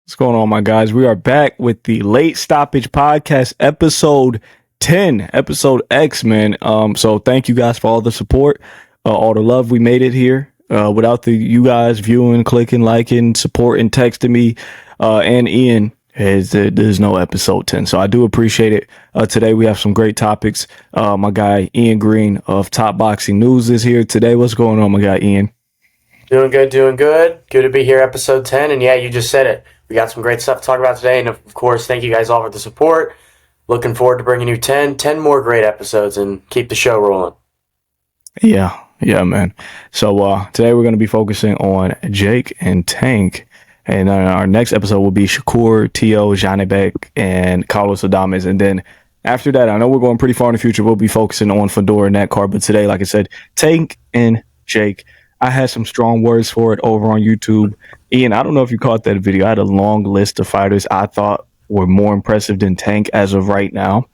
What's going on, my guys? We are back with the Late Stoppage Podcast, episode 10, episode X, man. So thank you guys for all the support, all the love. We made it here. Without you guys viewing, clicking, liking, supporting, texting me, and Ian, there's no episode 10. So I do appreciate it. Today we have some great topics. My guy Ian Green of Top Boxing News is here today. What's going on, my guy Ian? Doing good. Good to be here, episode 10. And yeah, you just said it. We got some great stuff to talk about today. And of course, thank you guys all for the support. Looking forward to bringing you 10 more great episodes and keep the show rolling. Yeah, man. So today we're going to be focusing on Jake and Tank. And our next episode will be Shakur, Tio, Janibek, and Carlos Adames. And then after that, I know we're going pretty far in the future. We'll be focusing on Fedor and that card. But today, like I said, Tank and Jake. I had some strong words for it over on YouTube. Ian, I don't know if you caught that video. I had a long list of fighters I thought were more impressive than Tank as of right now.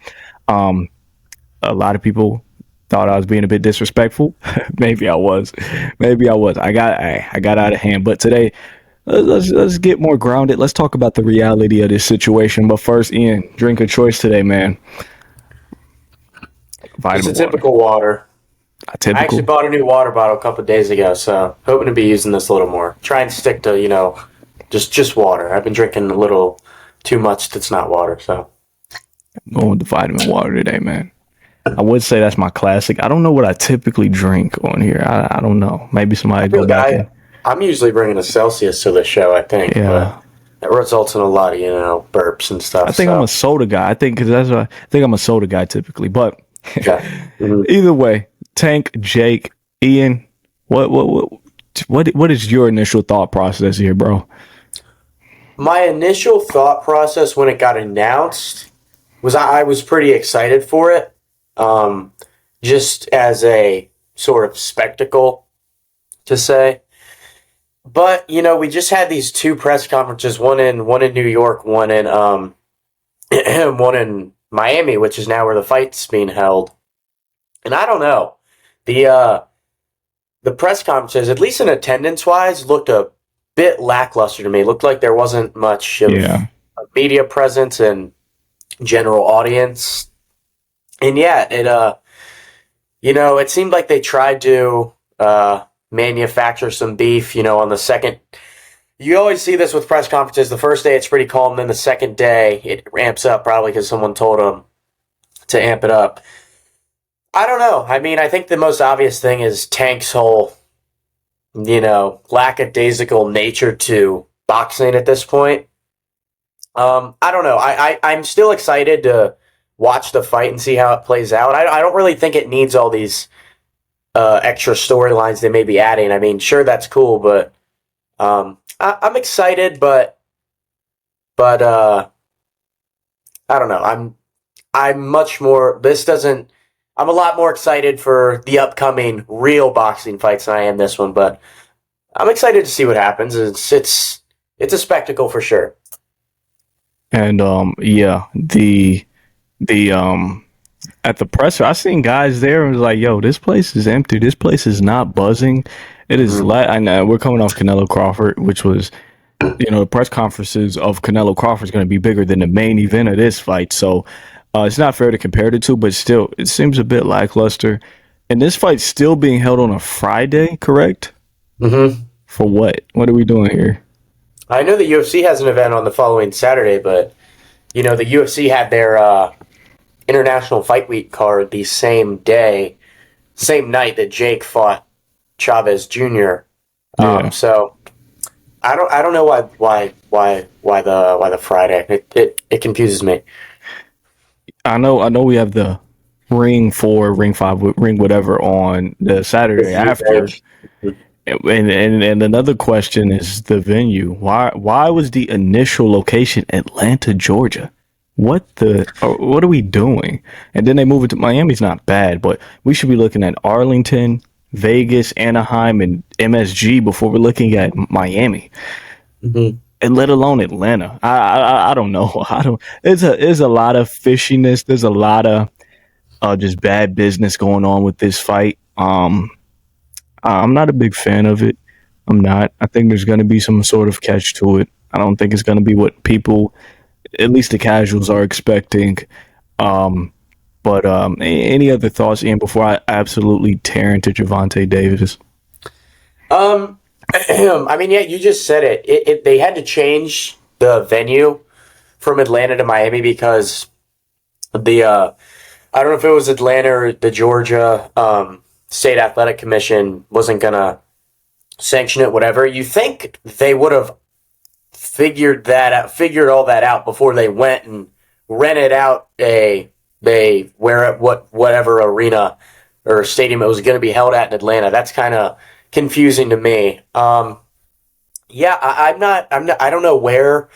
A lot of people thought I was being a bit disrespectful. Maybe I was. I got out of hand. But today, let's get more grounded. Let's talk about the reality of this situation. But first, Ian, drink of choice today, man. It's a typical water. I actually bought a new water bottle a couple of days ago, so hoping to be using this a little more. Trying to stick to, just water. I've been drinking a little too much that's not water, so. I'm going with the vitamin water today, man. I would say that's my classic. I don't know what I typically drink on here. I don't know. Maybe somebody go back. I'm usually bringing a Celsius to the show, I think. Yeah. But that results in a lot of, burps and stuff. I think I'm a soda guy. I think I'm a soda guy typically. But Either way, Tank, Jake, Ian, what is your initial thought process here, bro? My initial thought process when it got announced was I was pretty excited for it, just as a sort of spectacle to say. But we just had these two press conferences, one in New York, one in one in Miami, which is now where the fight's being held. And I don't know. The press conferences, at least in attendance-wise, looked a bit lackluster to me. It looked like there wasn't much of a media presence and general audience. And yeah, it seemed like they tried to manufacture some beef, on the second. You always see this with press conferences. The first day it's pretty calm, then the second day it ramps up, probably because someone told them to amp it up. I don't know. I mean, I think the most obvious thing is Tank's whole, lackadaisical nature to boxing at this point. I don't know. I'm still excited to watch the fight and see how it plays out. I don't really think it needs all these extra storylines they may be adding. I mean, sure, that's cool, but I'm excited, but I don't know. I'm a lot more excited for the upcoming real boxing fights than I am this one, but I'm excited to see what happens. It's a spectacle for sure. And the at the presser, I seen guys there and was like, "Yo, this place is empty. This place is not buzzing. It is I know we're coming off Canelo Crawford, which was, the press conferences of Canelo Crawford is going to be bigger than the main event of this fight. So it's not fair to compare the two, but still, it seems a bit lackluster. And this fight's still being held on a Friday, correct? Mm-hmm. For what? What are we doing here? I know the UFC has an event on the following Saturday, but the UFC had their International Fight Week card the same night that Jake fought Chavez Jr. So I don't know why the Friday. It confuses me. I know we have the Ring 4, Ring 5, Ring whatever on the Saturday after. And another question is the venue. Why was the initial location Atlanta, Georgia? What are we doing? And then they move it to Miami's not bad, but we should be looking at Arlington, Vegas, Anaheim, and MSG before we're looking at Miami. Mm-hmm. And let alone Atlanta. I don't know. There's a lot of fishiness. There's a lot of just bad business going on with this fight. I'm not a big fan of it. I'm not. I think there's going to be some sort of catch to it. I don't think it's going to be what people, at least the casuals, are expecting. But any other thoughts, Ian, before I absolutely tear into Gervonta Davis? I mean, yeah, you just said it. They had to change the venue from Atlanta to Miami because the I don't know if it was Atlanta or the Georgia State Athletic Commission wasn't gonna sanction it. Whatever. You think they would have figured all that out before they went and rented out whatever arena or stadium it was going to be held at in Atlanta. That's kind of confusing to me. Yeah, I'm not. I don't know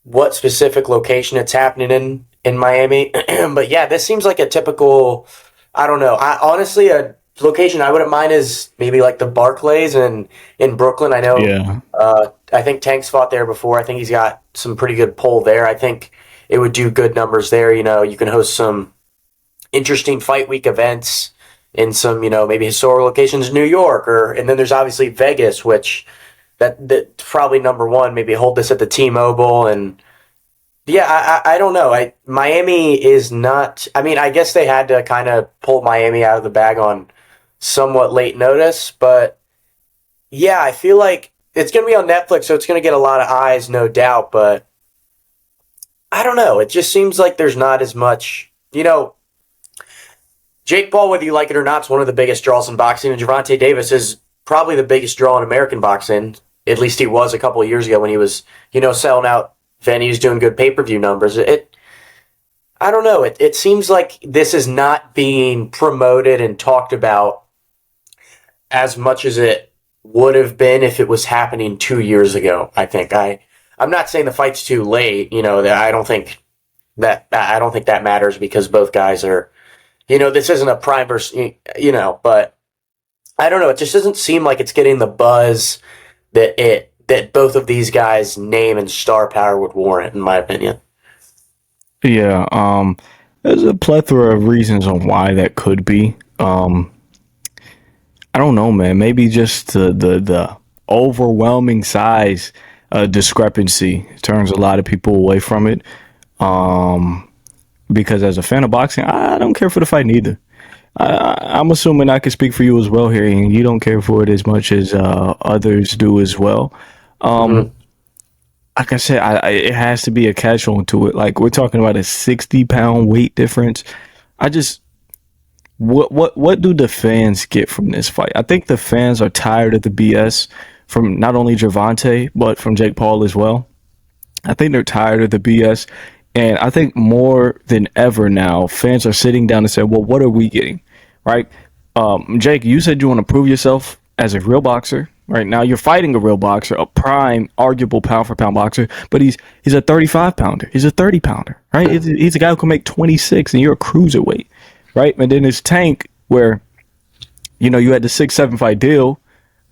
what specific location it's happening in Miami, but yeah, this seems like a typical. I don't know. Honestly, a location I wouldn't mind is maybe like the Barclays in Brooklyn. I know. Yeah. I think Tank's fought there before. I think he's got some pretty good pull there. I think it would do good numbers there. You can host some interesting fight week events in some, maybe historical locations in New York, and then there's obviously Vegas, which that's probably number one. Maybe hold this at the T-Mobile, and yeah, I don't know. Miami is not. I mean, I guess they had to kind of pull Miami out of the bag on somewhat late notice, but yeah, I feel like it's going to be on Netflix, so it's going to get a lot of eyes, no doubt. But I don't know. It just seems like there's not as much, Jake Paul, whether you like it or not, is one of the biggest draws in boxing, and Gervonta Davis is probably the biggest draw in American boxing. At least he was a couple of years ago when he was, selling out venues, doing good pay-per-view numbers. I don't know. It seems like this is not being promoted and talked about as much as it would have been if it was happening 2 years ago. I think I'm not saying the fight's too late. I don't think that matters because both guys are. This isn't a prime versus, but I don't know. It just doesn't seem like it's getting the buzz that both of these guys' name and star power would warrant, in my opinion. Yeah. There's a plethora of reasons on why that could be. I don't know, man. Maybe just the overwhelming size discrepancy turns a lot of people away from it. Because as a fan of boxing, I don't care for the fight neither. I'm assuming I can speak for you as well here, and you don't care for it as much as others do as well. Like I said, it has to be a catch on to it. Like we're talking about a 60-pound weight difference. What do the fans get from this fight? I think the fans are tired of the BS from not only Gervonta but from Jake Paul as well. I think they're tired of the BS. And I think more than ever now, fans are sitting down and saying, well, what are we getting? Right? Jake, you said you want to prove yourself as a real boxer. Right now, you're fighting a real boxer, a prime, arguable pound-for-pound boxer, but he's a 35-pounder. He's a 30-pounder, right? He's a guy who can make 26, and you're a cruiserweight, right? And then there's Tank, where, you had the 6-7 fight deal,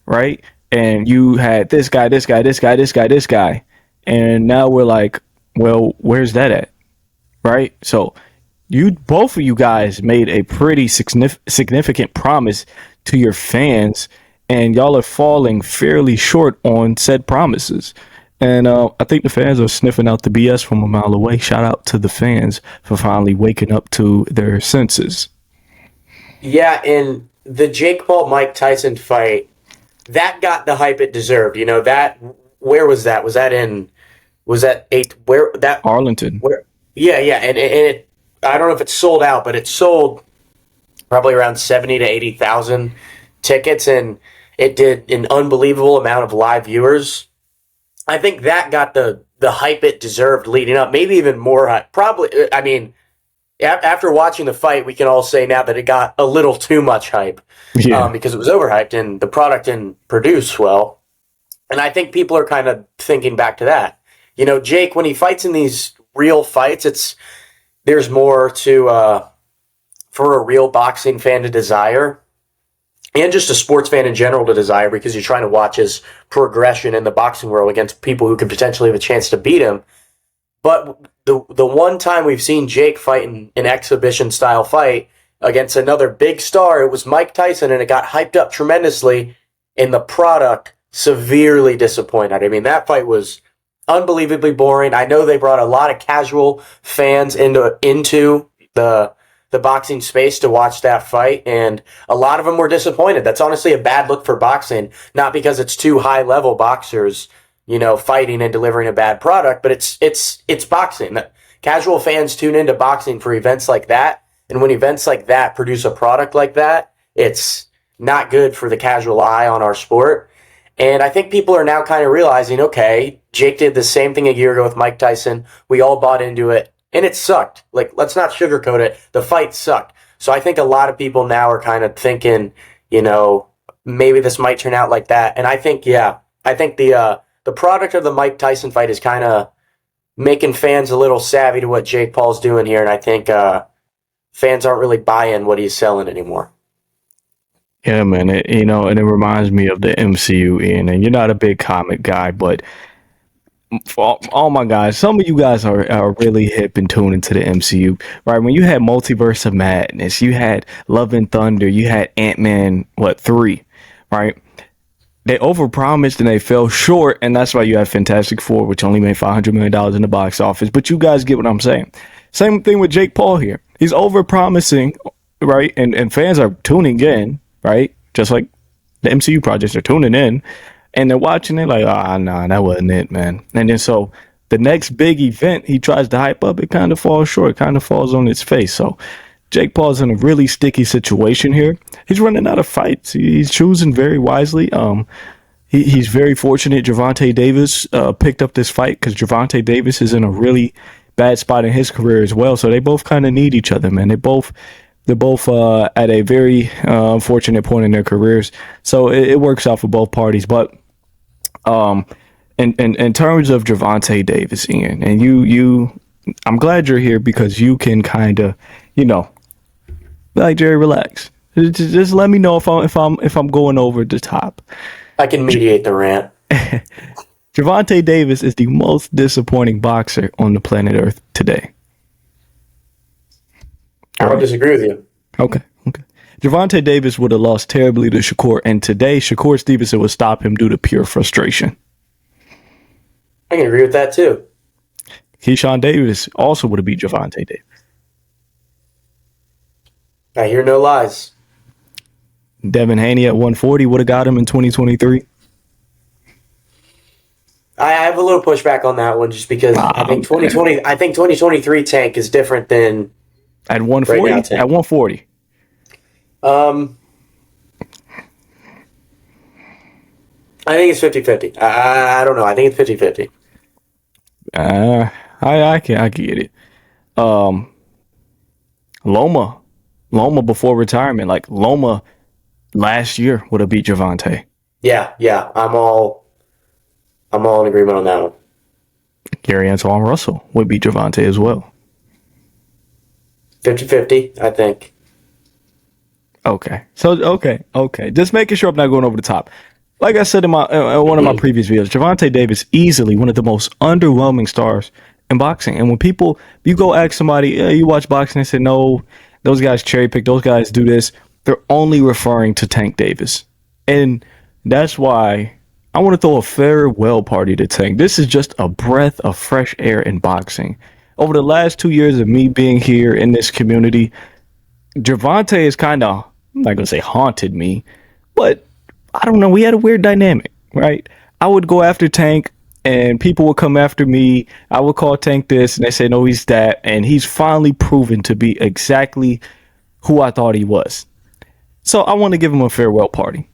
right? And you had this guy, and now we're like, well, where's that at? Right? So both of you guys made a pretty significant promise to your fans, and y'all are falling fairly short on said promises. And I think the fans are sniffing out the BS from a mile away. Shout out to the fans for finally waking up to their senses. Yeah, and the Jake Paul Mike Tyson fight, that got the hype it deserved. Where was that? Was that Arlington? And it, I don't know if it's sold out, but it sold probably around 70 to 80,000 tickets, and it did an unbelievable amount of live viewers. I think that got the hype it deserved leading up, maybe even more hype. Probably, I mean, after watching the fight, we can all say now that it got a little too much hype because it was overhyped and the product didn't produce well. And I think people are kind of thinking back to that. Jake, when he fights in these real fights, there's more to for a real boxing fan to desire, and just a sports fan in general to desire, because you're trying to watch his progression in the boxing world against people who could potentially have a chance to beat him. But the one time we've seen Jake fight in an exhibition style fight against another big star, it was Mike Tyson, and it got hyped up tremendously, and the product severely disappointed. I mean, that fight was unbelievably boring. I know they brought a lot of casual fans into the boxing space to watch that fight, and a lot of them were disappointed. That's honestly a bad look for boxing, not because it's two high level boxers, fighting and delivering a bad product, but it's boxing. Casual fans tune into boxing for events like that, and when events like that produce a product like that, it's not good for the casual eye on our sport. And I think people are now kind of realizing, okay, Jake did the same thing a year ago with Mike Tyson. We all bought into it, and it sucked. Like, let's not sugarcoat it. The fight sucked. So I think a lot of people now are kind of thinking, maybe this might turn out like that. And I think the product of the Mike Tyson fight is kind of making fans a little savvy to what Jake Paul's doing here. And I think fans aren't really buying what he's selling anymore. Yeah, man. And it reminds me of the MCU, Ian. And you're not a big comic guy, but for all my guys, some of you guys are really hip and tuned into the MCU, right? When you had Multiverse of Madness, you had Love and Thunder, you had Ant-Man, 3, right? They overpromised and they fell short, and that's why you have Fantastic Four, which only made $500 million in the box office. But you guys get what I'm saying. Same thing with Jake Paul here. He's overpromising, right? And fans are tuning in, right? Just like the MCU projects are tuning in, and they're watching it like, nah, that wasn't it, man. And then so the next big event he tries to hype up, it kind of falls short, kind of falls on its face. So Jake Paul's in a really sticky situation here. He's running out of fights. He's choosing very wisely. He's very fortunate Gervonta Davis picked up this fight, because Gervonta Davis is in a really bad spot in his career as well. So they both kind of need each other, man. They're both at a very unfortunate point in their careers. So it works out for both parties. But in terms of Gervonta Davis, Ian, and you, I'm glad you're here, because you can kind of, like, Jerry, relax. Just let me know if I'm going over the top. I can mediate the rant. Gervonta Davis is the most disappointing boxer on the planet Earth today. I don't disagree with you. Okay. Gervonta Davis would have lost terribly to Shakur, and today Shakur Stevenson would stop him due to pure frustration. I can agree with that too. Keyshawn Davis also would have beat Gervonta Davis. I hear no lies. Devin Haney at 140 would have got him in 2023. I have a little pushback on that one, just because I think 2023 Tank is different than at 140. Right now, at 140. I think it's 50-50. I don't know. I think it's 50-50. I can get it. Loma before retirement, like Loma last year would have beat Gervonta. Yeah. I'm all in agreement on that one. Gary Antoine Russell would beat Gervonta as well. 50-50, I think. Okay. So okay. Just making sure I'm not going over the top. Like I said in one of my previous videos, Gervonta Davis easily one of the most underwhelming stars in boxing. And when you go ask somebody, you watch boxing, and say, no, those guys cherry pick, those guys do this, they're only referring to Tank Davis. And that's why I want to throw a farewell party to Tank. This is just a breath of fresh air in boxing. Over the last 2 years of me being here in this community, Gervonta has kind of, I'm not going to say haunted me, but I don't know. We had a weird dynamic, right? I would go after Tank and people would come after me. I would call Tank this and they say, no, he's that. And he's finally proven to be exactly who I thought he was. So I want to give him a farewell party.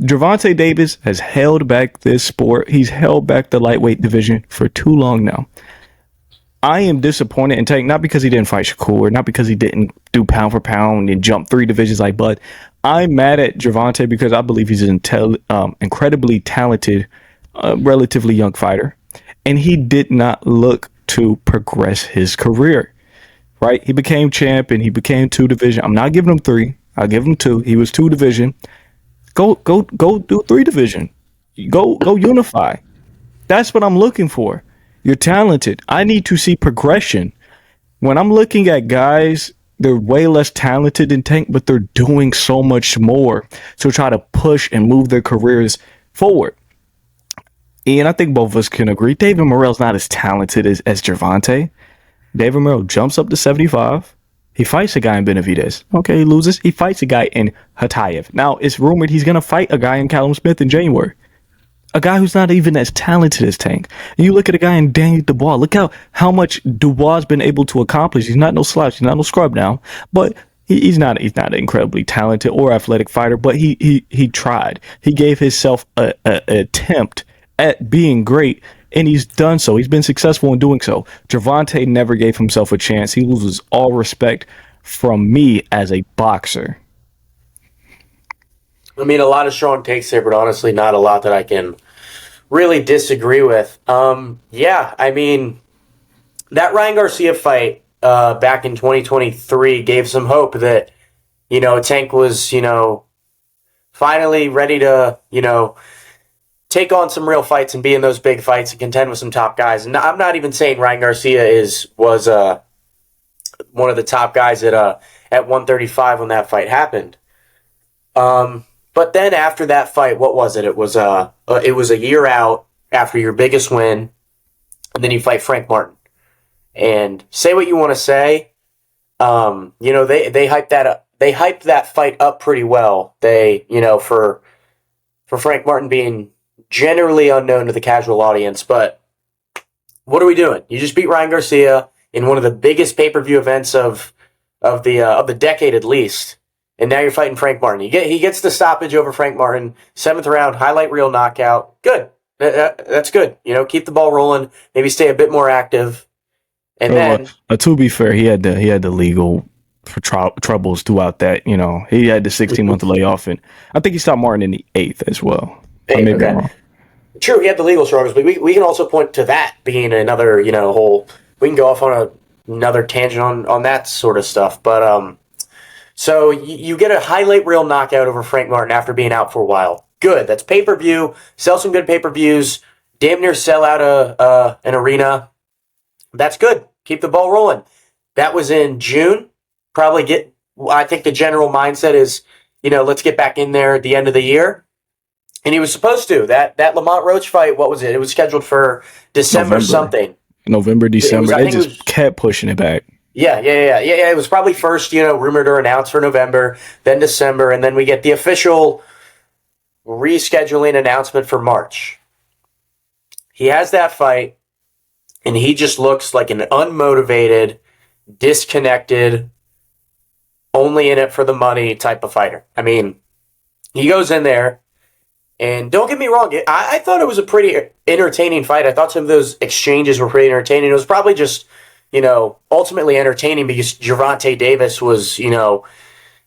Gervonta Davis has held back this sport. He's held back the lightweight division for too long now. I am disappointed in Tank, not because he didn't fight Shakur, not because he didn't do pound for pound and jump 3 divisions like Bud. I'm mad at Gervonta because I believe he's an incredibly talented, relatively young fighter. And he did not look to progress his career, right? He became champ and he became 2 division. I'm not giving him 3. I'll give him 2. He was 2 division. Go do 3 division. Go unify. That's what I'm looking for. You're talented. I need to see progression. When I'm looking at guys, they're way less talented than Tank, but they're doing so much more to try to push and move their careers forward. Ian, I think both of us can agree. David Morrell's not as talented as Gervonta. David Morrell jumps up to 75. He fights a guy in Benavidez. Okay, he loses. He fights a guy in Hatayev. Now, it's rumored he's going to fight a guy in Callum Smith in January. A guy who's not even as talented as Tank. And you look at a guy in Daniel Dubois. Look how much Dubois has been able to accomplish. He's not no slouch. He's not no scrub now. But he's not an incredibly talented or athletic fighter. But he tried. He gave himself a attempt at being great, and he's done so. He's been successful in doing so. Gervonta never gave himself a chance. He loses all respect from me as a boxer. I mean, a lot of strong takes there, but honestly, not a lot that I can really disagree with. Yeah, I mean, that Ryan Garcia fight back in 2023 gave some hope that, Tank was, finally ready to, take on some real fights and be in those big fights and contend with some top guys. And I'm not even saying Ryan Garcia was one of the top guys at 135 when that fight happened. But then after that fight, what was it? It was a year out after your biggest win, and then you fight Frank Martin. And say what you want to say, they hyped that up. They hyped that fight up pretty well. They, for Frank Martin being generally unknown to the casual audience, but what are we doing? You just beat Ryan Garcia in one of the biggest pay-per-view events of the decade at least, and now you're fighting Frank Martin. He gets the stoppage over Frank Martin, 7th round, highlight reel knockout. Good. That's good. Keep the ball rolling. Maybe stay a bit more active. And then, to be fair, he had the legal troubles throughout that. He had the 16-month layoff, and I think he stopped Martin in the 8th as well. Okay. True, he had the legal struggles, but we can also point to that being another, whole. We can go off on another tangent on that sort of stuff. But so you get a highlight reel knockout over Frank Martin after being out for a while. Good. That's pay-per-view. Sell some good pay-per-views. Damn near sell out an arena. That's good. Keep the ball rolling. That was in June. I think the general mindset is, let's get back in there at the end of the year. And he was supposed to. That Lamont Roach fight, what was it? It was scheduled for December something. November, December. They just kept pushing it back. Yeah. It was probably first, rumored or announced for November, then December, and then we get the official rescheduling announcement for March. He has that fight, and he just looks like an unmotivated, disconnected, only in it for the money type of fighter. I mean, he goes in there, and don't get me wrong, I thought it was a pretty entertaining fight. I thought some of those exchanges were pretty entertaining. It was probably just, ultimately entertaining because Gervonta Davis was,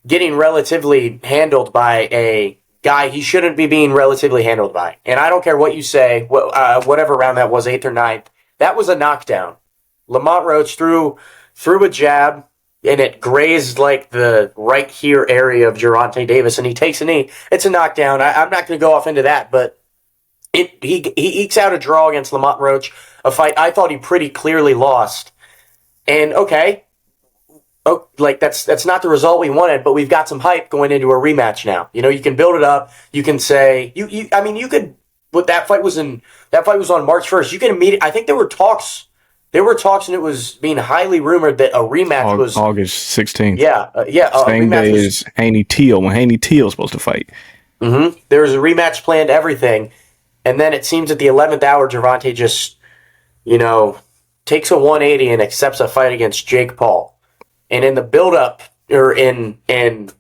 getting relatively handled by a guy he shouldn't be being relatively handled by. And I don't care what you say, whatever round that was, 8th or 9th, that was a knockdown. Lamont Roach threw a jab, and it grazed like the right here area of Gervonta Davis, and he takes a knee. It's a knockdown. I'm not going to go off into that, but he ekes out a draw against Lamont Roach, a fight I thought he pretty clearly lost. And that's not the result we wanted, but we've got some hype going into a rematch now. You can build it up. You can say you could. But that fight was on March 1st. You can immediately. I think there were talks. And it was being highly rumored that a rematch was August 16th. Yeah. Same day as Haney Teal, when Haney Teal was supposed to fight. Mm-hmm. There was a rematch planned, everything, and then it seems at the 11th hour, Gervonta just, takes a 180 and accepts a fight against Jake Paul. And in the build-up, you can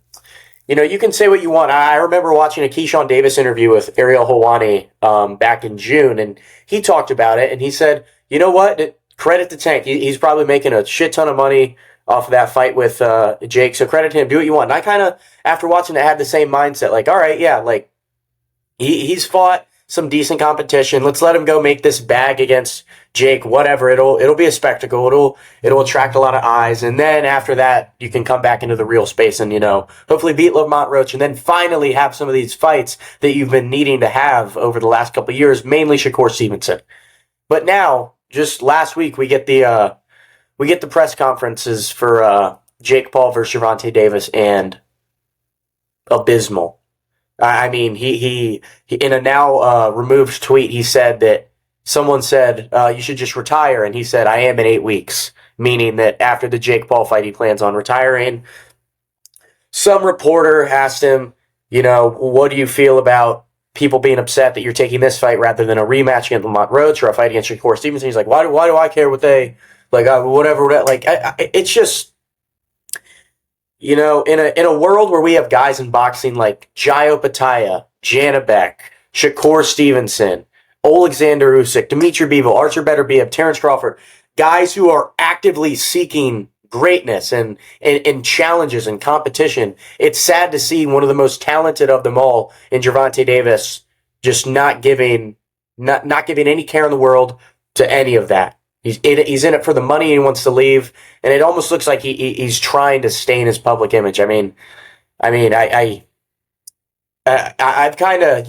say what you want. I remember watching a Keyshawn Davis interview with Ariel Helwani back in June, and he talked about it, and he said, you know what? Credit to Tank. He's probably making a shit ton of money off of that fight with Jake, so credit to him. Do what you want. And I kind of, after watching it, had the same mindset. Like, all right, yeah, like, he's fought some decent competition. Let's let him go make this bag against Jake, whatever. It'll be a spectacle. It'll attract a lot of eyes. And then after that, you can come back into the real space and, hopefully beat Lamont Roach and then finally have some of these fights that you've been needing to have over the last couple of years, mainly Shakur Stevenson. But now, just last week, we get the press conferences for Jake Paul versus Gervonta Davis, and abysmal. I mean, he in a now removed tweet, he said that someone said you should just retire, and he said, "I am in 8 weeks," meaning that after the Jake Paul fight, he plans on retiring. Some reporter asked him, what do you feel about people being upset that you're taking this fight rather than a rematch against Lamont Rhodes or a fight against Shakur Stevenson? He's like, why do I care what they like? Whatever. Like, it's just, in a world where we have guys in boxing like Jai Opetaia, Janabek, Shakur Stevenson, Alexander Usyk, Dimitri Bivol, Archer Beterbiev, Terrence Crawford, guys who are actively seeking greatness and challenges and competition. It's sad to see one of the most talented of them all in Gervonta Davis just not giving any care in the world to any of that. He's in it for the money and he wants to leave, and it almost looks like he's trying to stain his public image. I've kind of,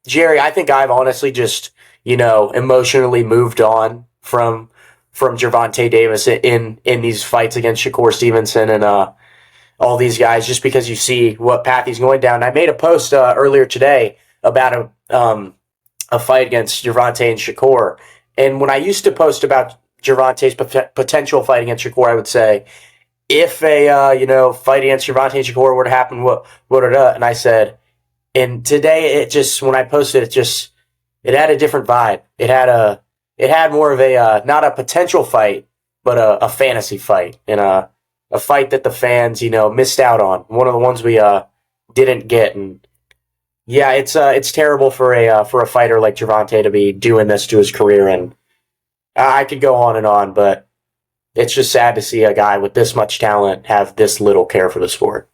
Jerry, I think I've honestly just, emotionally moved on from Gervonta Davis in these fights against Shakur Stevenson and all these guys, just because you see what path he's going down. I made a post earlier today about a fight against Gervonta and Shakur, and when I used to post about Gervonta's potential fight against Shakur, I would say, if a fight against Gervonta and Shakur were to happen, what would it? And I said, and today when I posted it had a different vibe. It had more of a not a potential fight, but a fantasy fight, and a fight that the fans missed out on. One of the ones we didn't get, and yeah, it's terrible for a fighter like Gervonta to be doing this to his career, and I could go on, but it's just sad to see a guy with this much talent have this little care for the sport.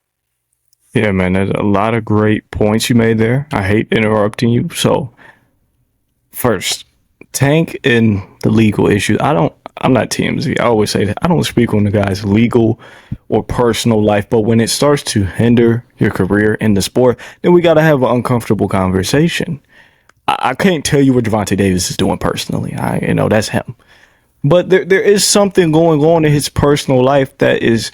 Yeah, man, there's a lot of great points you made there. I hate interrupting you. So, first, Tank and the legal issues. I'm not TMZ. I always say that I don't speak on the guy's legal or personal life, but when it starts to hinder your career in the sport, then we got to have an uncomfortable conversation. I can't tell you what Gervonta Davis is doing personally. That's him. But there is something going on in his personal life that is,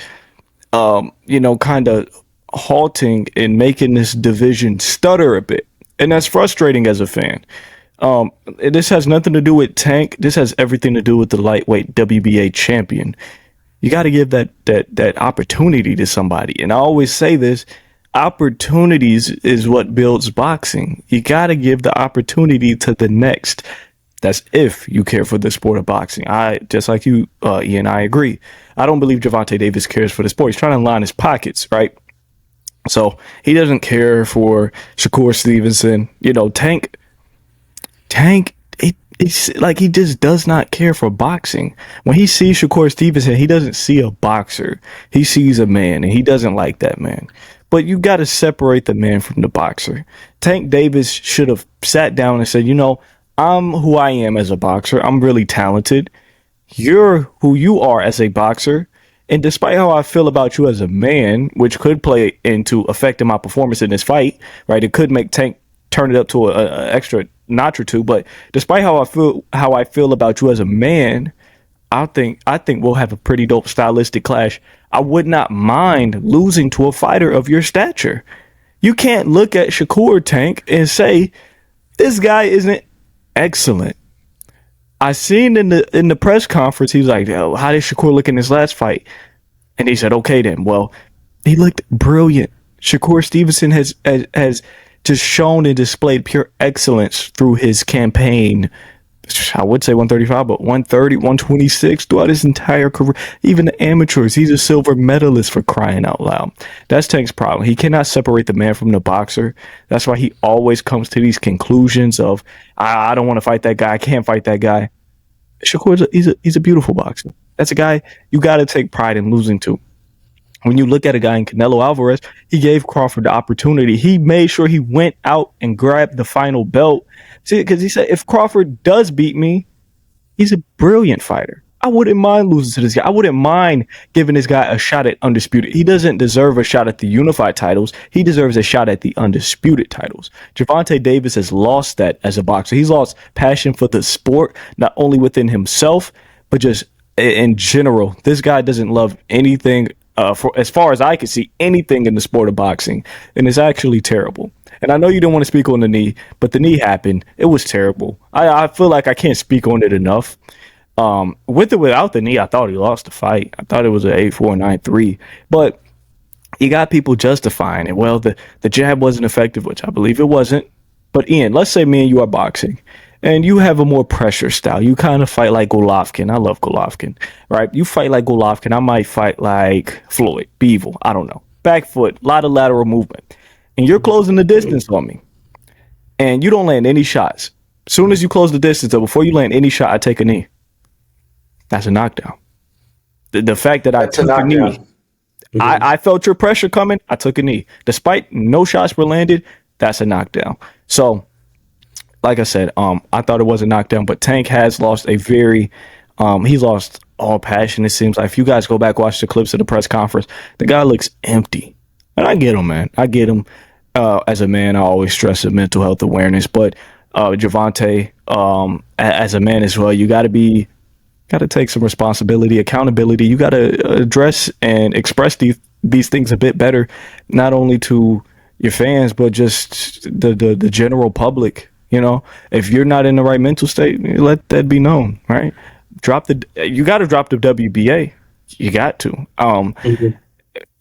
kind of halting and making this division stutter a bit. And that's frustrating as a fan. This has nothing to do with Tank. This has everything to do with the lightweight WBA champion. You got to give that opportunity to somebody. And I always say this, opportunities is what builds boxing. You got to give the opportunity to the next. That's if you care for the sport of boxing. Just like you, Ian, I agree. I don't believe Gervonta Davis cares for the sport. He's trying to line his pockets, right? So he doesn't care for Shakur Stevenson. Tank, it's like he just does not care for boxing. When he sees Shakur Stevenson, he doesn't see a boxer. He sees a man, and he doesn't like that man. But you got to separate the man from the boxer. Tank Davis should have sat down and said, I'm who I am as a boxer. I'm really talented. You're who you are as a boxer. And despite how I feel about you as a man, which could play into affecting my performance in this fight, right? It could make Tank turn it up to an extra notch or two. But despite how I feel about you as a man, I think we'll have a pretty dope stylistic clash. I would not mind losing to a fighter of your stature. You can't look at Shakur, Tank, and say this guy isn't excellent. I seen in the press conference, he was like, "Oh, how did Shakur look in his last fight?" And he said, "Okay, then. Well, he looked brilliant." Shakur Stevenson has just shown and displayed pure excellence through his campaign. I would say 135, but 130, 126 throughout his entire career. Even the amateurs, he's a silver medalist, for crying out loud. That's Tank's problem. He cannot separate the man from the boxer. That's why he always comes to these conclusions of, I don't want to fight that guy. I can't fight that guy. Shakur, he's a beautiful boxer. That's a guy you got to take pride in losing to. When you look at a guy in Canelo Alvarez, he gave Crawford the opportunity. He made sure he went out and grabbed the final belt. See, because he said, if Crawford does beat me, he's a brilliant fighter. I wouldn't mind losing to this guy. I wouldn't mind giving this guy a shot at undisputed. He doesn't deserve a shot at the unified titles. He deserves a shot at the undisputed titles. Gervonta Davis has lost that as a boxer. He's lost passion for the sport, not only within himself, but just in general. This guy doesn't love anything, for as far as I can see, anything in the sport of boxing. And it's actually terrible. And I know you didn't want to speak on the knee, but the knee happened. It was terrible. I feel like I can't speak on it enough. With or without the knee, I thought he lost the fight. I thought it was an 8-4, 9-3. But you got people justifying it. Well, the jab wasn't effective, which I believe it wasn't. But Ian, let's say me and you are boxing, and you have a more pressure style. You kind of fight like Golovkin. I love Golovkin, right? You fight like Golovkin. I might fight like Floyd, Beevil. I don't know. Back foot, a lot of lateral movement. And you're closing the distance on me. And you don't land any shots. As soon as you close the distance, or before you land any shot, I take a knee. That's a knockdown. The fact that I took a knee, I felt your pressure coming. I took a knee. Despite no shots were landed, that's a knockdown. So, like I said, I thought it was a knockdown, but Tank has lost a very, he's lost all passion, it seems like. If you guys go back, watch the clips of the press conference, the guy looks empty. And I get him, man. I get him. As a man, I always stress the mental health awareness, but Gervonta, as a man as well, you got to take some responsibility, accountability. You got to address and express these things a bit better, not only to your fans, but just the general public. You know, if you're not in the right mental state, let that be known, right? You got to drop the WBA. You got to.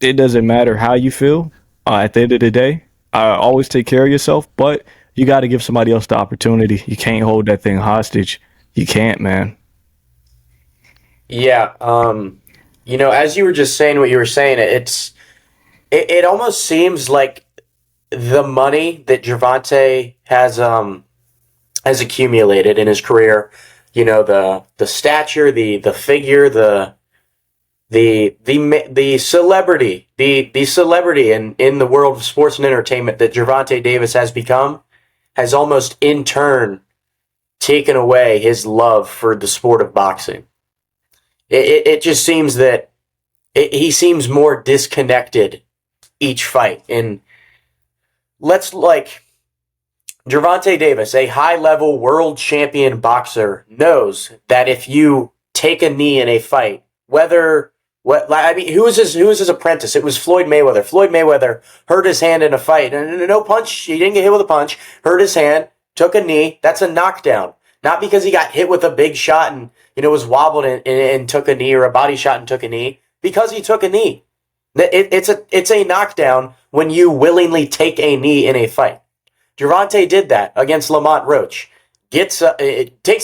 It doesn't matter how you feel. At the end of the day, always take care of yourself, but you got to give somebody else the opportunity. You can't hold that thing hostage. You can't, man. Yeah. As you were just saying what you were saying, it almost seems like the money that Gervonta has accumulated in his career, the stature, the figure, the celebrity, the celebrity in the world of sports and entertainment that Gervonta Davis has become, has almost in turn taken away his love for the sport of boxing. It just seems that he seems more disconnected each fight. And Gervonta Davis, a high-level world champion boxer, knows that if you take a knee in a fight, who was his apprentice? It was Floyd Mayweather. Floyd Mayweather hurt his hand in a fight. No punch. He didn't get hit with a punch. Hurt his hand. Took a knee. That's a knockdown. Not because he got hit with a big shot and was wobbled and took a knee, or a body shot and took a knee. Because he took a knee. It's a knockdown when you willingly take a knee in a fight. Gervonta did that against Lamont Roach. Takes a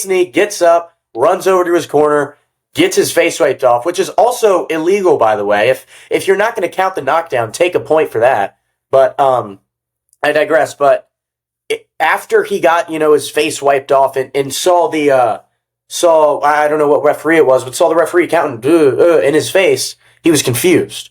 knee, gets up, runs over to his corner, gets his face wiped off, which is also illegal, by the way. If you're not going to count the knockdown, take a point for that. But I digress. But after he got his face wiped off and saw I don't know what referee it was, but saw the referee counting in his face, he was confused.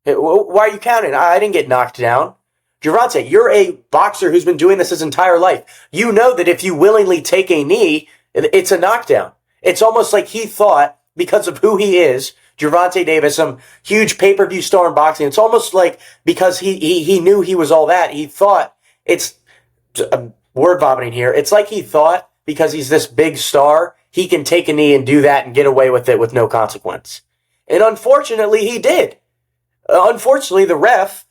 Why are you counting? I didn't get knocked down. Gervonta, you're a boxer who's been doing this his entire life. You know that if you willingly take a knee, it's a knockdown. It's almost like he thought, because of who he is, Gervonta Davis, some huge pay-per-view star in boxing, it's almost like because he knew he was all that, he thought, I'm word vomiting here, it's like he thought because he's this big star, he can take a knee and do that and get away with it with no consequence. And unfortunately, he did. Unfortunately, the ref,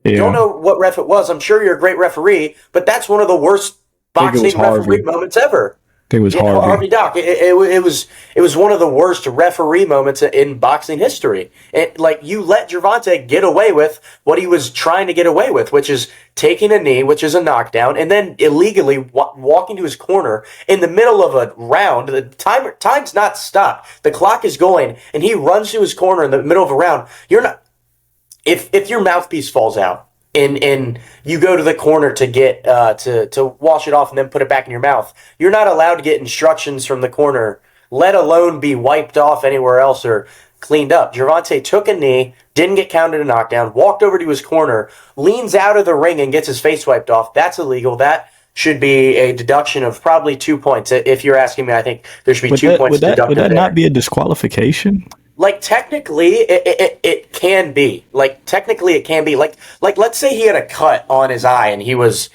don't know what ref it was. I'm sure you're a great referee, but that's one of the worst boxing referee moments ever. I think it was Harvey Dock. It was one of the worst referee moments in boxing history. You let Gervonta get away with what he was trying to get away with, which is taking a knee, which is a knockdown, and then illegally walking to his corner in the middle of a round. The time's not stopped. The clock is going, and he runs to his corner in the middle of a round. You're not. If your mouthpiece falls out and you go to the corner to get to wash it off and then put it back in your mouth, you're not allowed to get instructions from the corner, let alone be wiped off anywhere else or cleaned up. Gervonta took a knee, didn't get counted a knockdown, walked over to his corner, leans out of the ring and gets his face wiped off. That's illegal. That should be a deduction of probably 2 points. If you're asking me, I think there should be 2 points deducted. Would that not be a disqualification? Technically, it can be. Technically, it can be. Let's say he had a cut on his eye and he was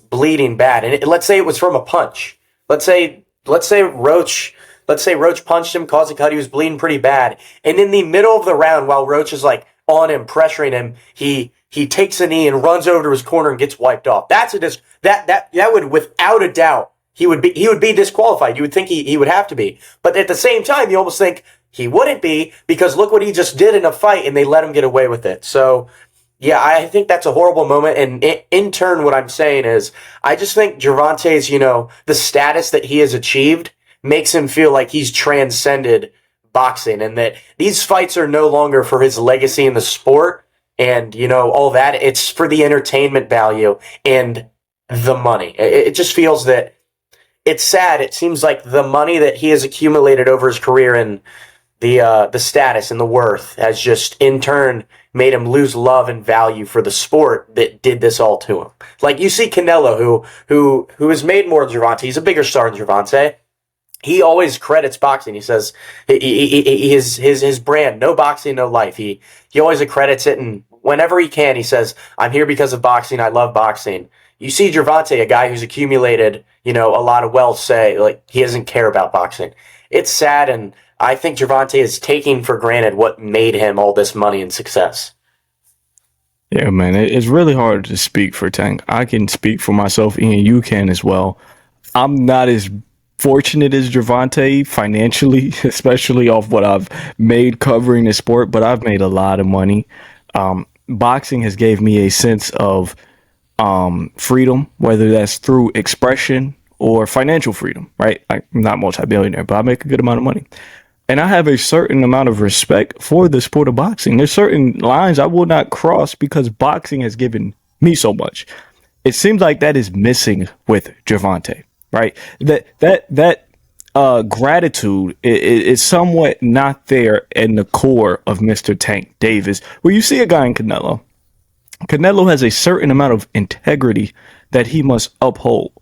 bleeding bad, and let's say it was from a punch. Let's say Roach punched him, caused a cut. He was bleeding pretty bad, and in the middle of the round, while Roach is on him, pressuring him, he he takes a knee and runs over to his corner and gets wiped off. That would, without a doubt, he would be disqualified. You would think he would have to be. But at the same time, you almost think he wouldn't be, because look what he just did in a fight and they let him get away with it. So, yeah, I think that's a horrible moment. And in turn, what I'm saying is, I just think Gervonta's, the status that he has achieved makes him feel like he's transcended boxing, and that these fights are no longer for his legacy in the sport and, all that. It's for the entertainment value and the money. It just feels that it's sad. It seems like the money that he has accumulated over his career and the status and the worth has just in turn made him lose love and value for the sport that did this all to him. Like, you see Canelo, who has made more than Gervonta. He's a bigger star than Gervonta. He always credits boxing. He says his brand, no boxing, no life. He always accredits it, and whenever he can, he says, "I'm here because of boxing. I love boxing." You see Gervonta, a guy who's accumulated, a lot of wealth, say like he doesn't care about boxing. It's sad, and I think Gervonta is taking for granted what made him all this money and success. Yeah, man, it's really hard to speak for Tank. I can speak for myself, Ian. You can as well. I'm not as fortunate as Gervonta financially, especially off what I've made covering the sport, but I've made a lot of money. Boxing has gave me a sense of freedom, whether that's through expression or financial freedom, right? I'm not multi-billionaire, but I make a good amount of money. And I have a certain amount of respect for the sport of boxing. There's certain lines I will not cross because boxing has given me so much. It seems like that is missing with Gervonta, right? That gratitude is somewhat not there in the core of Mr. Tank Davis. Where you see a guy in Canelo has a certain amount of integrity that he must uphold.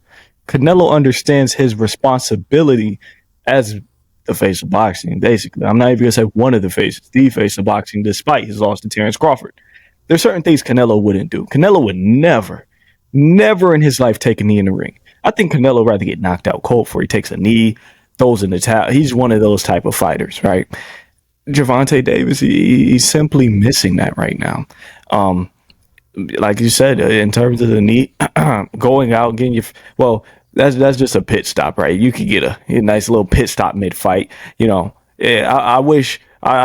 Canelo understands his responsibility as the face of boxing, basically. I'm not even going to say one of the faces, the face of boxing, despite his loss to Terrence Crawford. There's certain things Canelo wouldn't do. Canelo would never in his life take a knee in the ring. I think Canelo would rather get knocked out cold before he takes a knee, throws in the towel. He's one of those type of fighters, right? Gervonta Davis, he's simply missing that right now. Like you said, in terms of the knee, going out, getting that's just a pit stop, right? You could get a nice little pit stop mid-fight. I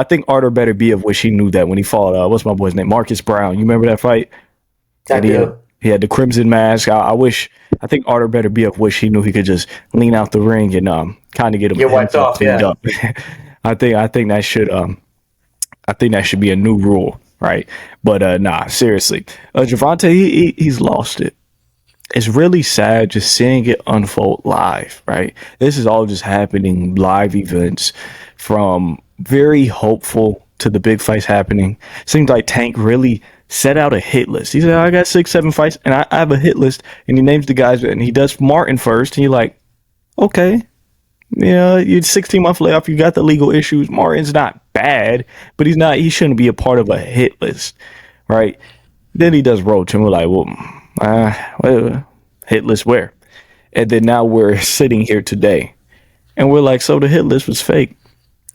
think Artur Beterbiev wish he knew that when he fought, what's my boy's name? Marcus Brown. You remember that fight? He had the crimson mask. I think Artur Beterbiev wish he knew he could just lean out the ring and kind of get him wiped off. Yeah. Up. I think that should be a new rule, right? But nah, seriously, Gervonta, he's lost it. It's really sad just seeing it unfold live, right? This is all just happening live events, from very hopeful to the big fights happening. Seems like Tank really set out a hit list. He said, I got 6-7 fights and I have a hit list, and he names the guys, and he does Martin first, and you're like, okay, yeah, you're 16-month layoff, you got the legal issues. Martin's not bad, but he shouldn't be a part of a hit list, right? Then he does Roach, and we're like, well, hit list where? And then now we're sitting here today, and we're like, so the hit list was fake.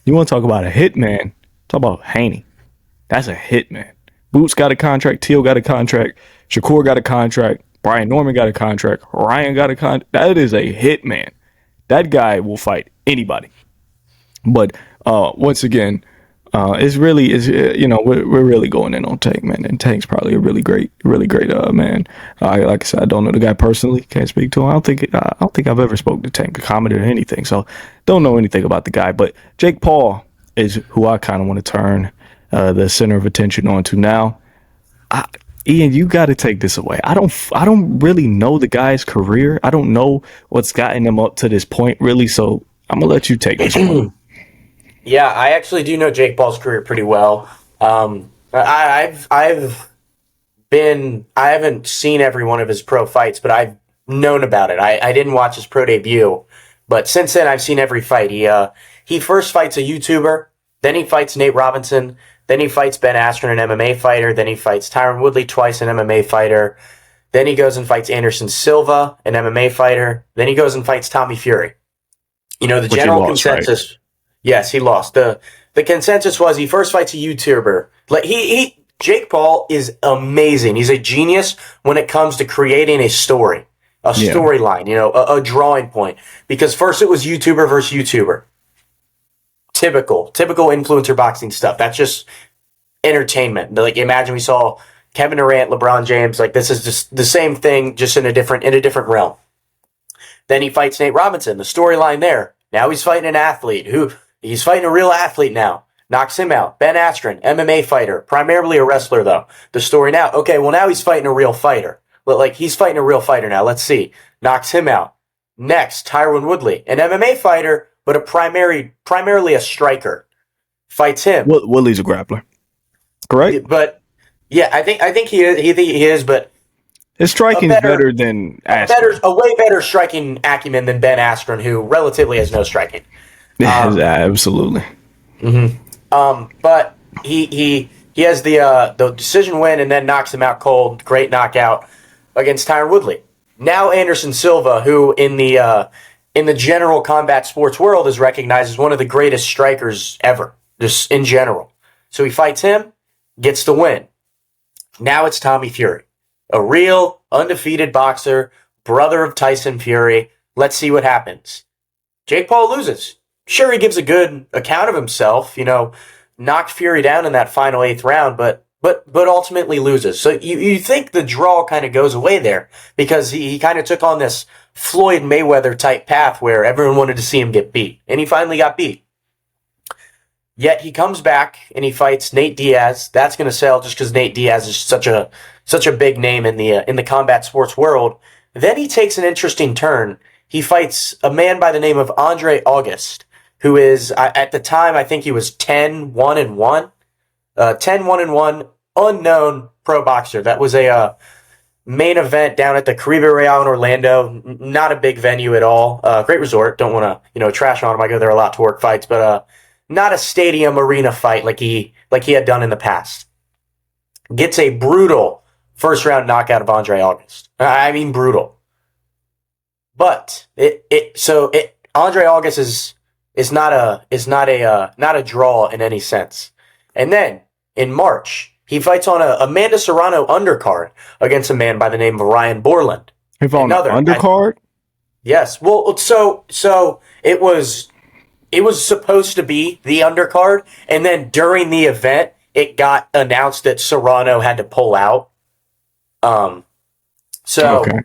You want to talk about a hitman? Talk about Haney. That's a hitman. Boots got a contract. Teal got a contract. Shakur got a contract. Brian Norman got a contract. Ryan got a contract. That is a hitman. That guy will fight anybody. But once again, we're really going in on Tank, man. And Tank's probably a really great man. Like I said, I don't know the guy personally. Can't speak to him. I don't think I've ever spoken to Tank or commented or anything. So don't know anything about the guy. But Jake Paul is who I kind of want to turn the center of attention onto now. Ian, you got to take this away. I don't really know the guy's career. I don't know what's gotten him up to this point, really. So I'm gonna let you take this one. Yeah, I actually do know Jake Paul's career pretty well. I haven't seen every one of his pro fights, but I've known about it. I didn't watch his pro debut, but since then I've seen every fight. He first fights a YouTuber, then he fights Nate Robinson, then he fights Ben Askren, an MMA fighter, then he fights Tyron Woodley twice, an MMA fighter, then he goes and fights Anderson Silva, an MMA fighter, then he goes and fights Tommy Fury. The general consensus. Right? Yes, he lost. The consensus was he first fights a YouTuber. Like he Jake Paul is amazing. He's a genius when it comes to creating a story, a storyline, a drawing point. Because first it was YouTuber versus YouTuber. Typical influencer boxing stuff. That's just entertainment. Like, imagine we saw Kevin Durant, LeBron James. Like, this is just the same thing, just in a different realm. Then he fights Nate Robinson. The storyline there. Now he's fighting an athlete. He's fighting a real athlete now. Knocks him out. Ben Askren, MMA fighter, primarily a wrestler though. The story now. Okay, well now he's fighting a real fighter. Like, he's fighting a real fighter now. Let's see. Knocks him out. Next, Tyron Woodley, an MMA fighter, but primarily a striker. Fights him. Woodley's a grappler, correct? But yeah, I think he is. But his striking is better than Askren. A way better striking acumen than Ben Askren, who relatively has no striking. Absolutely. Mm-hmm. But he has the decision win and then knocks him out cold. Great knockout against Tyron Woodley. Now Anderson Silva, who in the general combat sports world is recognized as one of the greatest strikers ever, just in general. So he fights him, gets the win. Now it's Tommy Fury, a real undefeated boxer, brother of Tyson Fury. Let's see what happens. Jake Paul loses. Sure, he gives a good account of himself, knocked Fury down in that final 8th round, but ultimately loses. So you think the draw kind of goes away there because he kind of took on this Floyd Mayweather type path where everyone wanted to see him get beat, and he finally got beat. Yet he comes back and he fights Nate Diaz. That's going to sell just because Nate Diaz is such a big name in the combat sports world. Then he takes an interesting turn. He fights a man by the name of Andre August, who is, at the time, I think he was 10-1-1. 10-1-1, unknown pro boxer. That was a main event down at the Caribe Royale in Orlando. Not a big venue at all. Great resort. Don't want to, trash on him. I go there a lot to work fights, but not a stadium arena fight like he had done in the past. Gets a brutal first round knockout of Andre August. I mean, brutal. But Andre August is not a draw in any sense. And then in March, he fights on a Amanda Serrano undercard against a man by the name of Ryan Borland. He fought on an undercard? Yes. Well, so it was supposed to be the undercard, and then during the event, it got announced that Serrano had to pull out. Okay.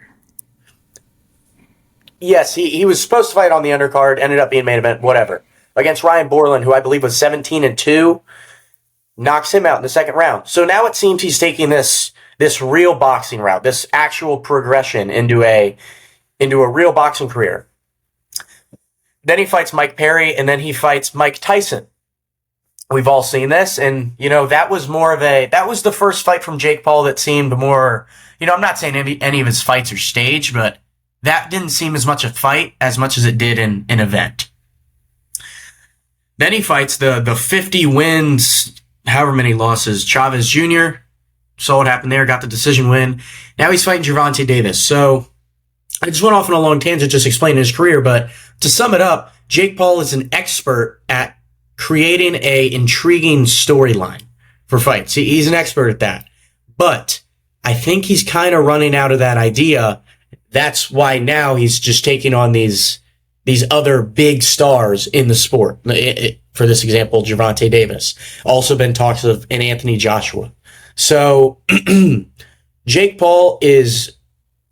Yes, he was supposed to fight on the undercard, ended up being main event, whatever. Against Ryan Borland, who I believe was 17-2, knocks him out in the second round. So now it seems he's taking this real boxing route, this actual progression into a real boxing career. Then he fights Mike Perry, and then he fights Mike Tyson. We've all seen this, and, that was the first fight from Jake Paul that seemed more, I'm not saying any of his fights are staged, but that didn't seem as much a fight as much as it did in an event. Then he fights the 50 wins, however many losses, Chavez Jr. Saw what happened there, got the decision win. Now he's fighting Gervonta Davis. So I just went off on a long tangent just explaining his career, but to sum it up, Jake Paul is an expert at creating a intriguing storyline for fights. He's an expert at that. But I think he's kind of running out of that idea. That's why now he's just taking on these other big stars in the sport. For this example, Gervonta Davis. Also been talks of an Anthony Joshua. So Jake Paul is,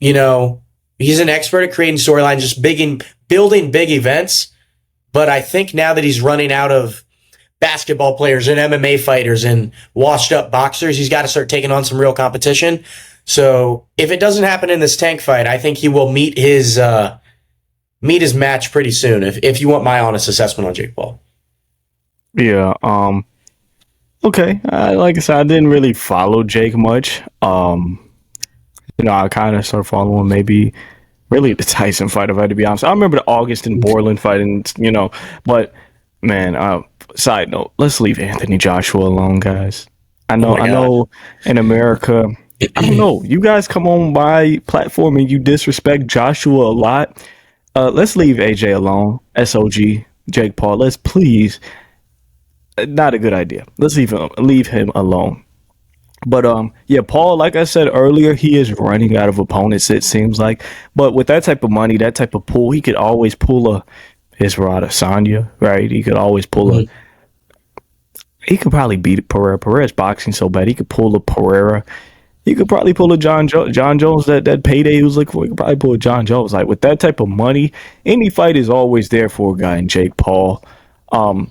he's an expert at creating storylines, just building big events. But I think now that he's running out of basketball players and MMA fighters and washed up boxers, he's got to start taking on some real competition. So if it doesn't happen in this Tank fight, I think he will meet his match pretty soon. If you want my honest assessment on Jake Paul. Yeah. Okay. Like I said, I didn't really follow Jake much. I kind of started following maybe really the Tyson fight, if I had to be honest. I remember the August and Borland fight, and but man, side note, let's leave Anthony Joshua alone, guys. I know in America, I don't know, you guys come on my platform and you disrespect Joshua a lot. Let's leave AJ alone. SOG, Jake Paul. Let's please. Not a good idea. Let's leave him alone. But yeah, Paul, like I said earlier, he is running out of opponents, it seems like. But with that type of money, that type of pull, he could always pull a Israel Adesanya, right? He could always pull a Mhm. he could probably beat Pereira. Pereira's boxing so bad. He could pull a Pereira. He could probably pull a John Jones that payday he was looking for. He could probably pull a John Jones. Like with that type of money, any fight is always there for a guy in Jake Paul. Um,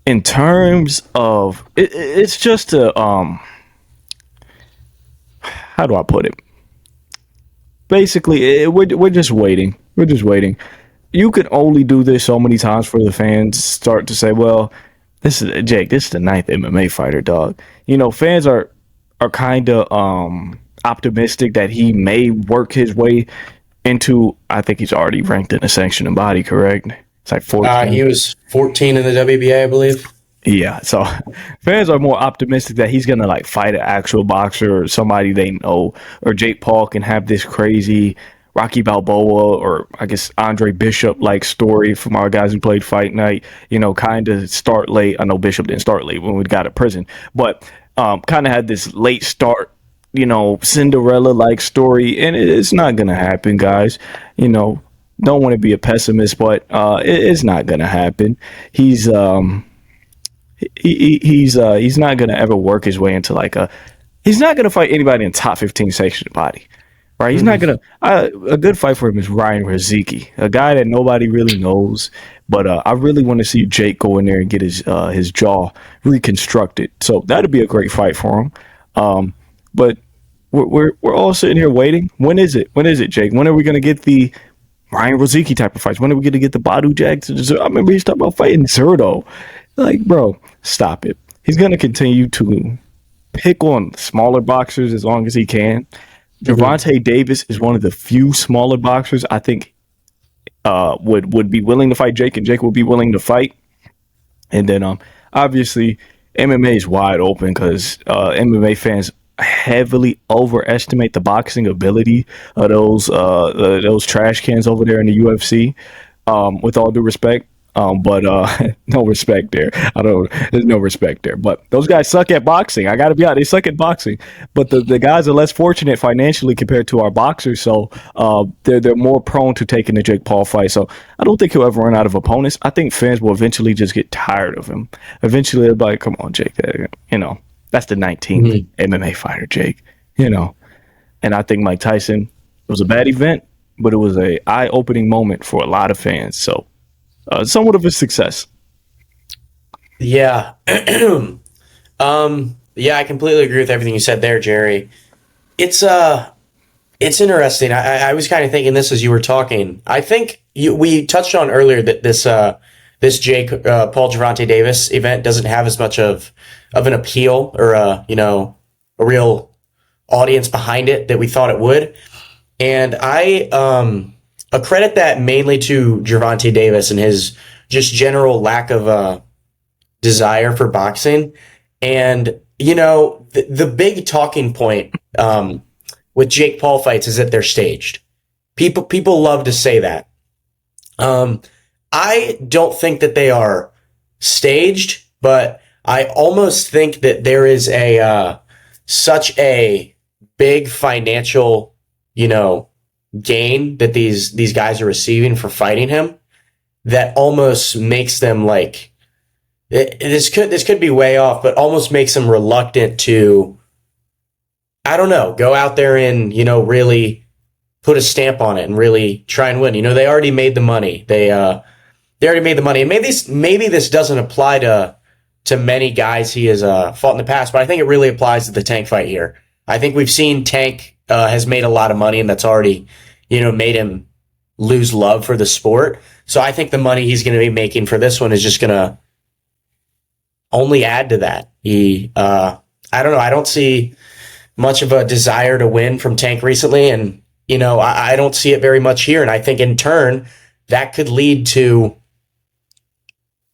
in terms of it's just a how do I put it? Basically, we're just waiting. We're just waiting. You can only do this so many times for the fans start to say, well, this is Jake. This is the ninth MMA fighter, dog. You know, fans are kind of optimistic that he may work his way into. I think he's already ranked in a sanctioned body, correct? It's like He 14. was 14 in the WBA, I believe. Yeah, so fans are more optimistic that he's gonna like fight an actual boxer or somebody they know, or Jake Paul can have this crazy Rocky Balboa or I guess Andre Bishop like story from our guys who played Fight Night. You know, kind of start late. I know Bishop didn't start late when we got to prison, but kind of had this late start. You know, Cinderella like story, and it's not gonna happen, guys. You know, don't want to be a pessimist, but it's not gonna happen. He's he's not gonna ever work his way into like a. He's not gonna fight anybody in top 15 sanctioned body, right? He's not Mhm. gonna. A good fight for him is Ryan Riziki, a guy that nobody really knows. But I really want to see Jake go in there and get his jaw reconstructed. So that'd be a great fight for him. But we're all sitting here waiting. When is it? When is it, Jake? When are we gonna get the Ryan Riziki type of fights? When are we going to get the Badu Jackson? I remember he's talking about fighting Zerto. Like, bro, stop it. He's going to continue to pick on smaller boxers as long as he can. Mhm. Gervonta Davis is one of the few smaller boxers I think would be willing to fight Jake, and Jake would be willing to fight. And then obviously MMA is wide open because MMA fans heavily overestimate the boxing ability of those trash cans over there in the UFC. With all due respect, but no respect there. I don't. There's no respect there. But those guys suck at boxing. I got to be honest. They suck at boxing. But the guys are less fortunate financially compared to our boxers, so they're more prone to taking the Jake Paul fight. So I don't think he'll ever run out of opponents. I think fans will eventually just get tired of him. Eventually, they'll be like, "Come on, Jake. You know, that's the 19th Mhm. MMA fighter, Jake. You know." And I think Mike Tyson, it was a bad event, but it was a eye-opening moment for a lot of fans. So somewhat of a success. Yeah. Yeah, I completely agree with everything you said there, Jerry. It's it's interesting. I was kind of thinking this as you were talking. I think we touched on earlier that this Jake Paul Gervonta Davis event doesn't have as much of an appeal or a real audience behind it that we thought it would. And I accredit that mainly to Gervonta Davis and his just general lack of desire for boxing. And the big talking point with Jake Paul fights is that they're staged. People love to say that. Um, I don't think that they are staged, but I almost think that there is a such a big financial, you know, gain that these guys are receiving for fighting him that almost makes them like this could be way off, but almost makes them reluctant to, I don't know, go out there and really put a stamp on it and really try and win. They already made the money. They already made the money, and maybe this doesn't apply to many guys he has fought in the past, but I think it really applies to the Tank fight here. I think we've seen Tank has made a lot of money, and that's already made him lose love for the sport. So I think the money he's going to be making for this one is just going to only add to that. I don't know. I don't see much of a desire to win from Tank recently, and I don't see it very much here. And I think in turn that could lead to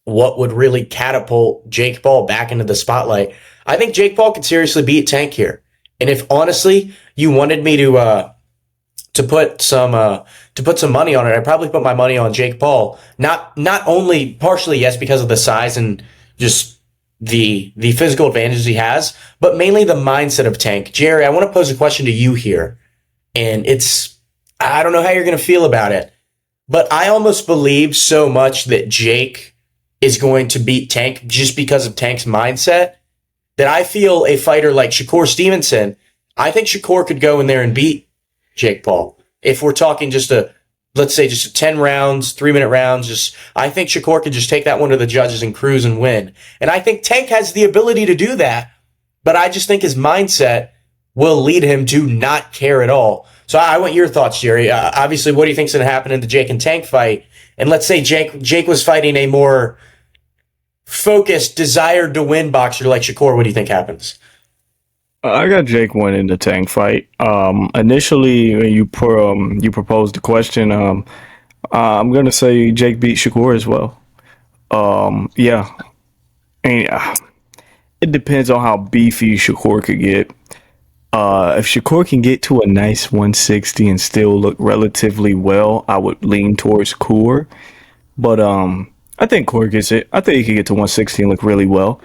what would really catapult Jake Paul back into the spotlight. I think Jake Paul could seriously beat Tank here. And if honestly you wanted me to put some money on it, I'd probably put my money on Jake Paul. Not only partially, yes, because of the size and just the physical advantages he has, but mainly the mindset of Tank. Jerry, I want to pose a question to you here, and I don't know how you're going to feel about it, but I almost believe so much that Jake is going to beat Tank just because of Tank's mindset that I feel a fighter like Shakur Stevenson, I think Shakur could go in there and beat Jake Paul. If we're talking let's say just 10 rounds, 3-minute rounds, I think Shakur could just take that one to the judges and cruise and win. And I think Tank has the ability to do that, but I just think his mindset will lead him to not care at all. So I want your thoughts, Jerry. Obviously, what do you think is going to happen in the Jake and Tank fight? And let's say Jake was fighting a more focused, desired to win boxer like Shakur. What do you think happens? I got Jake winning the Tank fight. Initially, when you proposed the question, I'm gonna say Jake beat Shakur as well. Yeah, and it depends on how beefy Shakur could get. If Shakur can get to a nice 160 and still look relatively well, I would lean towards Core. But I think Core gets it. I think he can get to 160 and look really well.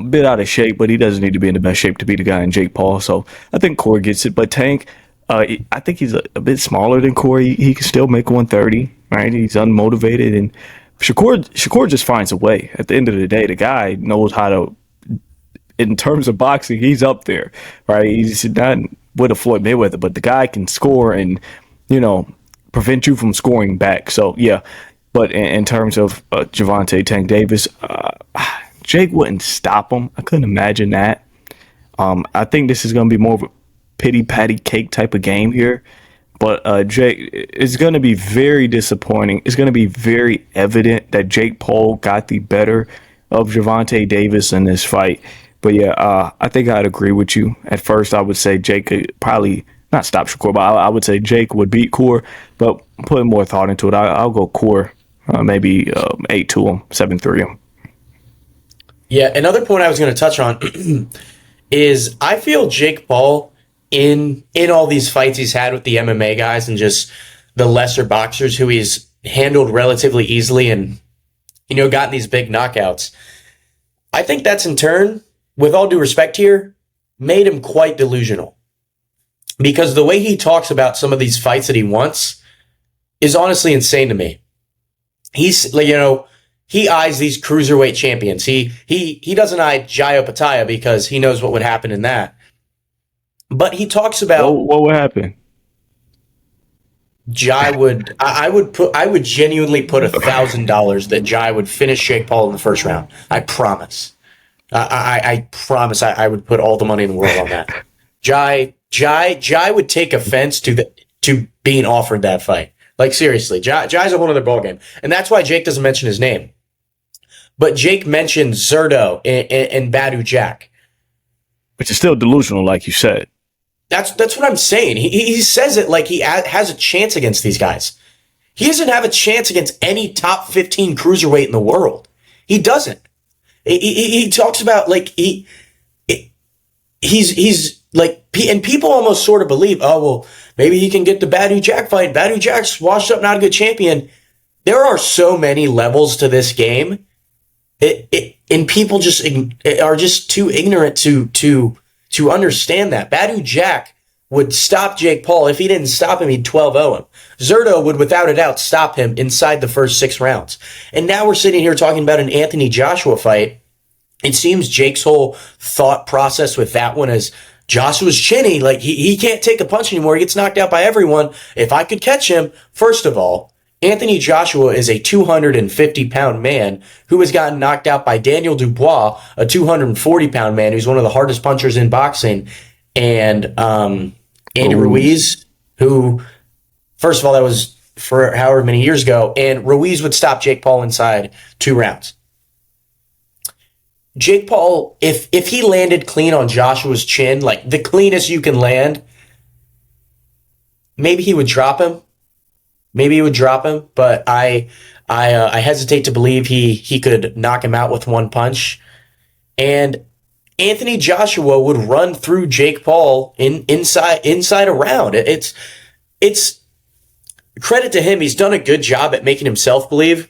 Bit out of shape, but he doesn't need to be in the best shape to beat a guy in Jake Paul. So I think Core gets it. But Tank, I think he's a bit smaller than Core. He can still make 130, right? He's unmotivated, and Shakur just finds a way. At the end of the day, the guy knows how to. In terms of boxing, he's up there, right? He's not with a Floyd Mayweather, but the guy can score and, prevent you from scoring back. So, yeah. But in terms of Gervonta Tank Davis, Jake wouldn't stop him. I couldn't imagine that. I think this is going to be more of a pity-patty cake type of game here. But Jake, it's going to be very disappointing. It's going to be very evident that Jake Paul got the better of Gervonta Davis in this fight. But yeah, I think I'd agree with you. At first, I would say Jake could probably not stop Shakur, but I would say Jake would beat Core. But putting more thought into it, I'll go Core, maybe 8-2 him, 7-3 him. Yeah, another point I was going to touch on is I feel Jake Paul in all these fights he's had with the MMA guys and just the lesser boxers who he's handled relatively easily and gotten these big knockouts. I think that's in turn, with all due respect here, made him quite delusional. Because the way he talks about some of these fights that he wants is honestly insane to me. He's he eyes these cruiserweight champions. He doesn't eye Jai Opetaia because he knows what would happen in that. But he talks about what would happen. Jai would I would genuinely put $1,000 that Jai would finish Jake Paul in the first round. I promise. I promise I would put all the money in the world on that. Jai would take offense to being offered that fight. Like seriously, Jai's a whole other ballgame. And that's why Jake doesn't mention his name. But Jake mentioned Zerto and Badu Jack. Which is still delusional, like you said. That's what I'm saying. He says it like he has a chance against these guys. He doesn't have a chance against any top 15 cruiserweight in the world. He doesn't. He talks about like he's like, and people almost sort of believe, oh, well, maybe he can get the Badu Jack fight. Badu Jack's washed up, not a good champion. There are so many levels to this game. And people just are just too ignorant to understand that. Badu Jack would stop Jake Paul. If he didn't stop him, he'd 12-0 him. Zerto would, without a doubt, stop him inside the first 6 rounds. And now we're sitting here talking about an Anthony Joshua fight. It seems Jake's whole thought process with that one is Joshua's chinny. Like, he can't take a punch anymore. He gets knocked out by everyone. If I could catch him, first of all, Anthony Joshua is a 250-pound man who has gotten knocked out by Daniel Dubois, a 240-pound man who's one of the hardest punchers in boxing, and Andy Ruiz, who, first of all, that was for however many years ago, and Ruiz would stop Jake Paul inside 2 rounds. Jake Paul, if he landed clean on Joshua's chin, like the cleanest you can land, maybe he would drop him. But I hesitate to believe he could knock him out with one punch. And Anthony Joshua would run through Jake Paul inside a round. It's credit to him. He's done a good job at making himself believe.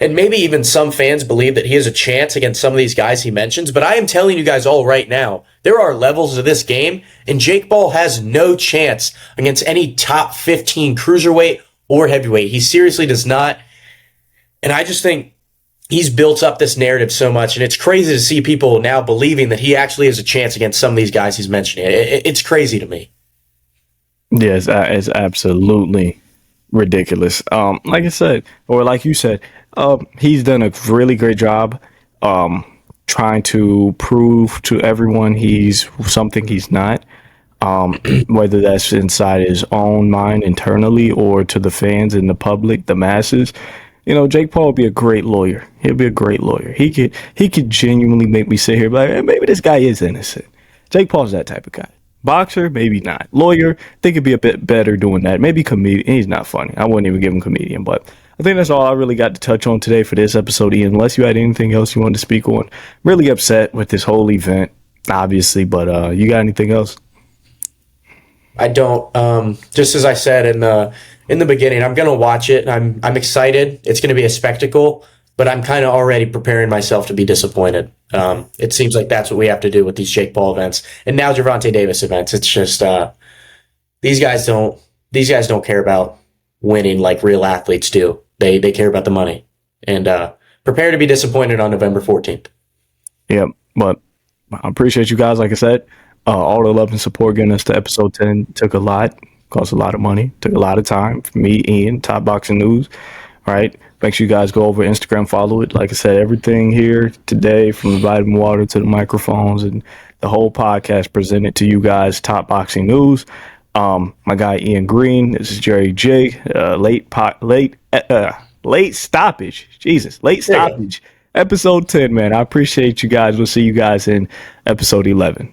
and maybe even some fans believe that he has a chance against some of these guys he mentions. But I am telling you guys all right now, there are levels of this game, and Jake Paul has no chance against any top 15 cruiserweight or heavyweight. He seriously does not. And I just think he's built up this narrative so much, and it's crazy to see people now believing that he actually has a chance against some of these guys he's mentioning. It's crazy to me. Yes, it's absolutely ridiculous. Like I said, or like you said, he's done a really great job trying to prove to everyone he's something he's not. Whether that's inside his own mind internally or to the fans and the public, the masses. You know, Jake Paul would be a great lawyer. He'll be a great lawyer. He could genuinely make me sit here and be like, hey, maybe this guy is innocent. Jake Paul's that type of guy. Boxer, maybe not. Lawyer, they could be a bit better doing that. Maybe comedian. He's not funny. I wouldn't even give him comedian. But I think that's all I really got to touch on today for this episode, Ian. Unless you had anything else you wanted to speak on. Really upset with this whole event, obviously. But you got anything else? I don't. Just as I said in the beginning, I'm gonna watch it. I'm excited. It's gonna be a spectacle, but I'm kind of already preparing myself to be disappointed. It seems like that's what we have to do with these Jake Paul events, and now Gervonta Davis events. It's just these guys don't care about winning like real athletes do. They care about the money, and prepare to be disappointed on November 14th. Yeah, but I appreciate you guys. Like I said. All the love and support getting us to episode 10 took a lot, cost a lot of money, took a lot of time for me, Ian, Top Boxing News. All right. Make sure you guys go over Instagram, follow it. Like I said, everything here today from the vitamin water to the microphones and the whole podcast presented to you guys, Top Boxing News. My guy, Ian Green. This is Jerry J. Late Stoppage. Jesus. Late Stoppage. Episode 10, man. I appreciate you guys. We'll see you guys in episode 11.